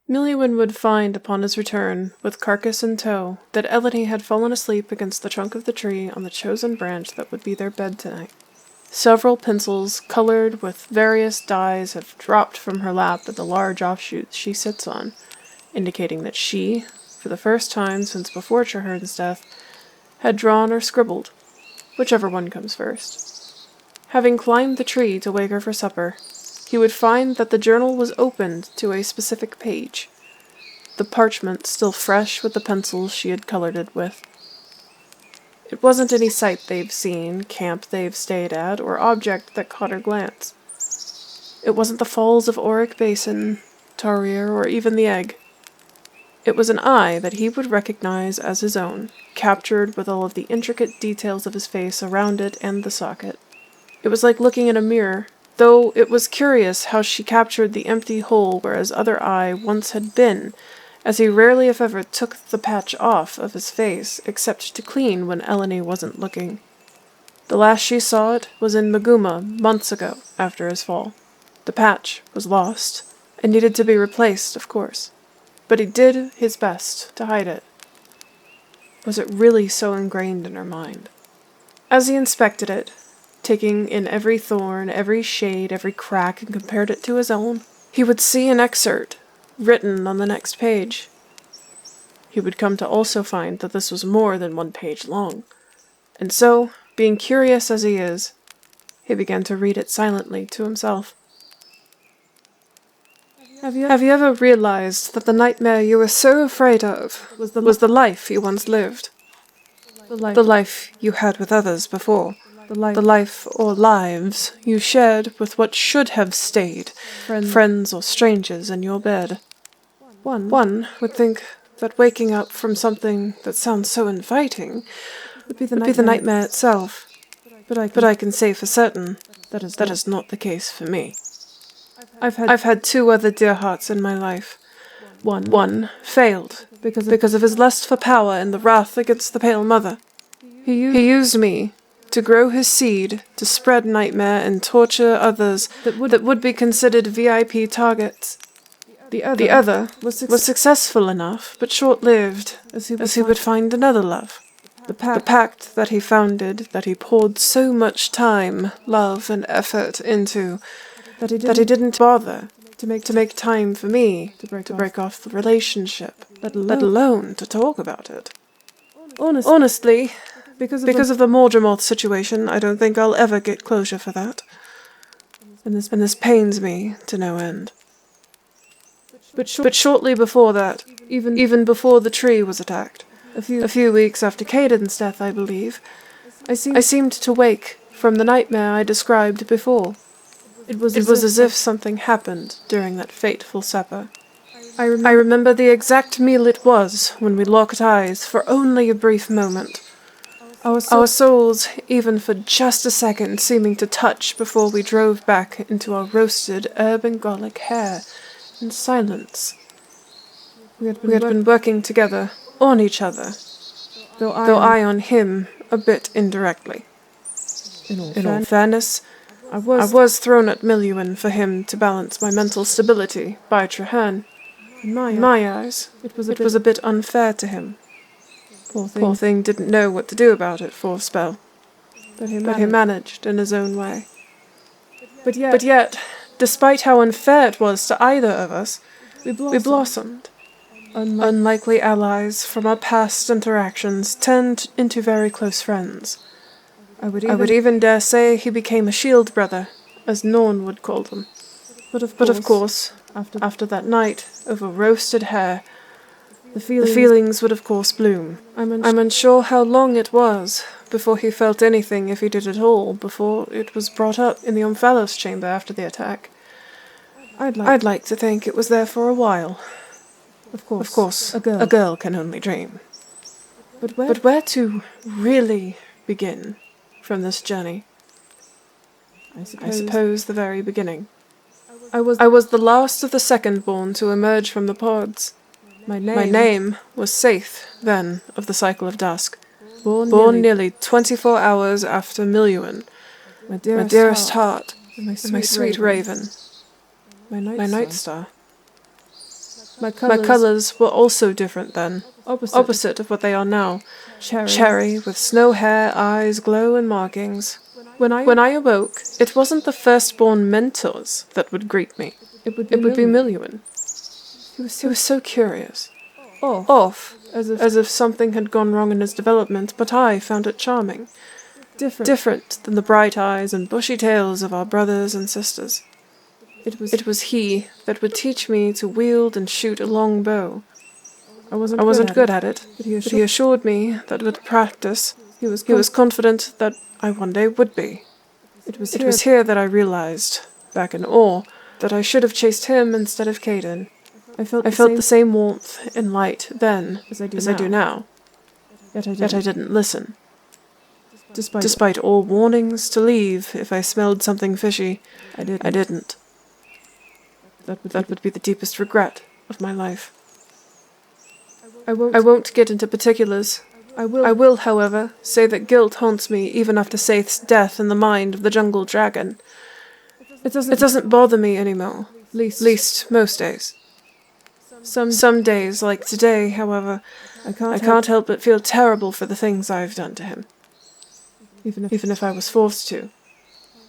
Miliwen would find upon his return, with carcass in tow, that Elodie had fallen asleep against the trunk of the tree on the chosen branch that would be their bed tonight. Several pencils, colored with various dyes, have dropped from her lap at the large offshoots she sits on, indicating that she, for the first time since before Traherne's death, had drawn or scribbled, whichever one comes first. Having climbed the tree to wake her for supper, he would find that the journal was opened to a specific page, the parchment still fresh with the pencils she had colored it with. It wasn't any sight they've seen, camp they've stayed at, or object that caught her glance. It wasn't the falls of Auric Basin, Tarir, or even the egg. It was an eye that he would recognize as his own, captured with all of the intricate details of his face around it and the socket. It was like looking in a mirror, though it was curious how she captured the empty hole where his other eye once had been, as he rarely if ever took the patch off of his face, except to clean when Eleni wasn't looking. The last she saw it was in Maguma months ago, after his fall. The patch was lost, and needed to be replaced, of course. But he did his best to hide it. Was it really so ingrained in her mind? As he inspected it, taking in every thorn, every shade, every crack, and compared it to his own, he would see an excerpt written on the next page. He would come to also find that this was more than 1 page long, and so, being curious as he is, he began to read it silently to himself. Have you ever realized that the nightmare you were so afraid of was the life you once lived? The life you had with others before. The life or lives you shared with what should have stayed, friends or strangers in your bed. One would think that waking up from something that sounds so inviting would be the nightmare itself, but I can say for certain that is not the case for me. I've had 2 other dear hearts in my life. One failed because of his lust for power and the wrath against the Pale Mother. He used me to grow his seed, to spread nightmare and torture others that would be considered VIP targets. The other was successful enough, but short-lived, as he would find another love. The pact that he founded, that he poured so much time, love, and effort into, that he didn't bother to make time for me to break off the relationship, let alone to talk about it. Honestly, because of the Mordramoth situation, I don't think I'll ever get closure for that. And this pains me to no end. But shortly before that, even before the tree was attacked, a few weeks after Caden's death, I believe, I seemed to wake from the nightmare I described before. It was as if something happened during that fateful supper. I remember the exact meal it was when we locked eyes for only a brief moment. Our souls, even for just a second, seeming to touch before we drove back into our roasted herb and garlic hair in silence. We had been working together, on each other, though I on him a bit indirectly. In all fairness, I was thrown at Miliwen for him to balance my mental stability by Traherne. In my eyes, it was a bit unfair to him. Poor thing didn't know what to do about it for a spell, but he managed in his own way. But yet, despite how unfair it was to either of us, we blossomed. Unlikely allies from our past interactions turned into very close friends. I would even dare say he became a shield brother, as Norn would call them. But of course, after that night over roasted hare, the feelings would of course bloom. I'm unsure how long it was before he felt anything, if he did at all, before it was brought up in the Omphalos chamber after the attack. I'd like to think it was there for a while. Of course, a girl can only dream. But where to really begin from this journey? I suppose the very beginning. I was the last of the second-born to emerge from the pods. My name was Saith, then, of the Cycle of Dusk, born nearly 24 hours after Miliwen, my dearest heart, and my sweet raven, my night star. My colors were also different then, opposite of what they are now. Cherry, with snow hair, eyes, glow, and markings. When I awoke, it wasn't the firstborn mentors that would greet me. It would be Miluin. He was so curious. Off, as if something had gone wrong in his development, but I found it charming. Different than the bright eyes and bushy tails of our brothers and sisters. It was he that would teach me to wield and shoot a long bow. I wasn't good at it, but he assured me that with practice, he was confident that I one day would be. It was here that I realized, back in Or, that I should have chased him instead of Caden. I felt the same warmth and light then as I do now. Yet I didn't listen. Despite all warnings to leave if I smelled something fishy, I didn't. That would be the deepest regret of my life. I won't get into particulars. I will, however, say that guilt haunts me even after Saith's death in the mind of the jungle dragon. It doesn't bother me anymore, least most days. Some days, like today, however, I can't help but feel terrible for the things I've done to him. Even if I was forced to.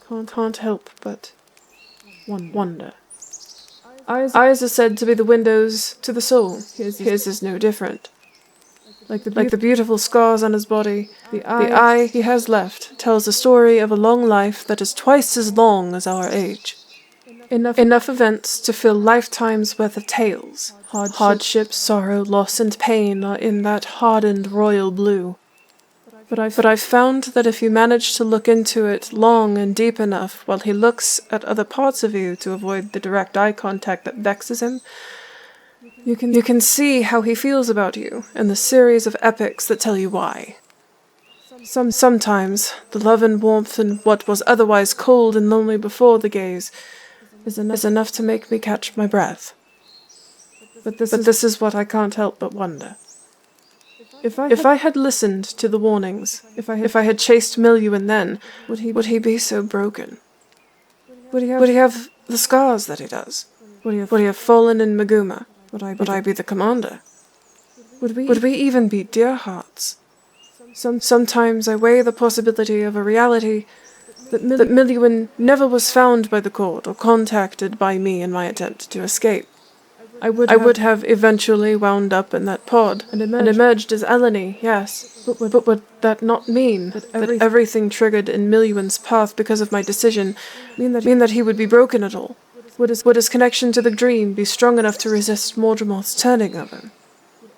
Can't help but wonder. Eyes are said to be the windows to the soul. His is no different. Like the beautiful scars on his body, the eye he has left tells the story of a long life that is twice as long as our age. Enough events to fill lifetimes worth of tales. Hardship, sorrow, loss, and pain are in that hardened royal blue. But I've found that if you manage to look into it long and deep enough while he looks at other parts of you to avoid the direct eye contact that vexes him, you can see how he feels about you and the series of epics that tell you why. Sometimes the love and warmth in what was otherwise cold and lonely before the gaze is enough to make me catch my breath. But this is what I can't help but wonder. If I had listened to the warnings, if I had chased Miluin then, would he be so broken? Would he have the scars that he does? Would he have fallen in Maguma? Would I be the commander? Would we even be dear hearts? Sometimes I weigh the possibility of a reality that Miluin never was found by the court or contacted by me in my attempt to escape. I would have eventually wound up in that pod and emerged as Eleni, yes. But would that not mean that everything triggered in Miluin's path because of my decision mean that he would be broken at all? Would his connection to the dream be strong enough to resist Mordramoth's turning of him?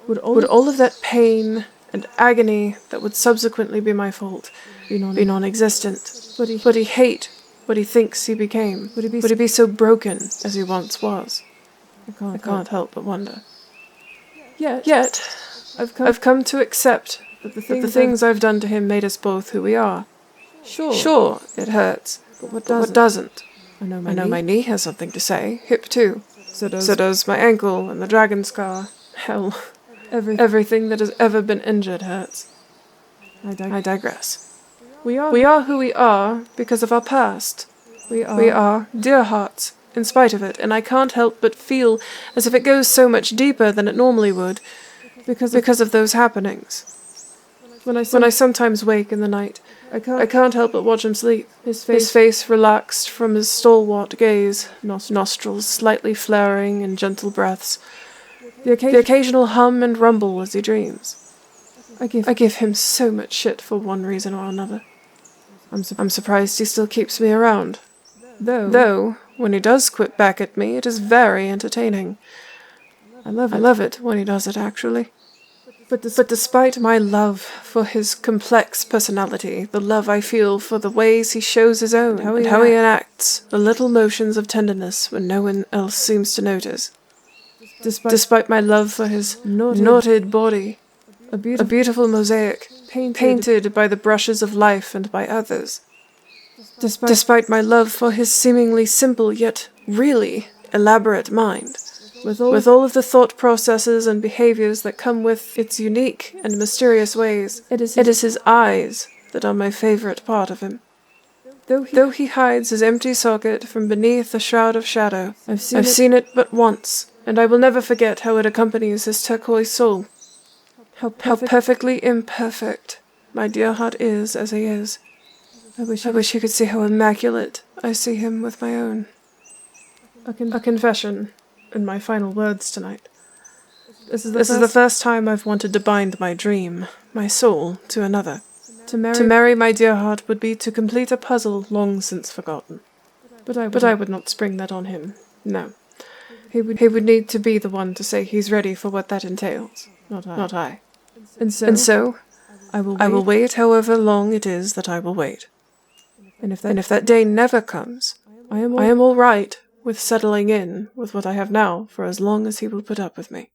Would all of that pain and agony that would subsequently be my fault be non-existent? Would he hate what he thinks he became? Would he be so broken as he once was? I can't help but wonder. Yet, I've come to accept that the things I've done to him made us both who we are. Sure, it hurts, but what doesn't? I know my knee has something to say, hip too. So does my ankle and the dragon scar. Hell, everything that has ever been injured hurts. I digress. We are who we are because of our past. We are dear hearts, in spite of it, and I can't help but feel as if it goes so much deeper than it normally would, because of those happenings. When I sometimes wake in the night, I can't help but watch him sleep, his face relaxed from his stalwart gaze, nostrils slightly flaring in gentle breaths, the occasional hum and rumble as he dreams. I give him so much shit for one reason or another. I'm surprised he still keeps me around. Though, when he does quit back at me, it is very entertaining. I love it when he does it, actually. But despite my love for his complex personality, the love I feel for the ways he shows his own, and how he enacts the little motions of tenderness when no one else seems to notice. Despite my love for his knotted body, a beautiful mosaic, painted by the brushes of life and by others. Despite my love for his seemingly simple yet really elaborate mind, with all of the thought processes and behaviors that come with its unique and mysterious ways, it is his eyes that are my favorite part of him. Though he hides his empty socket from beneath a shroud of shadow, I've seen it but once, and I will never forget how it accompanies his turquoise soul. How perfectly imperfect my dear heart is as he is. I wish he could see how immaculate I see him with my own. A confession, and my final words tonight. This is the first time I've wanted to bind my dream, my soul, to another. To marry my dear heart would be to complete a puzzle long since forgotten. But I would not spring that on him, no. He would need to be the one to say he's ready for what that entails, not I. And so I will wait however long it is that I will wait. And if that day never comes, I am all right with settling in with what I have now for as long as he will put up with me.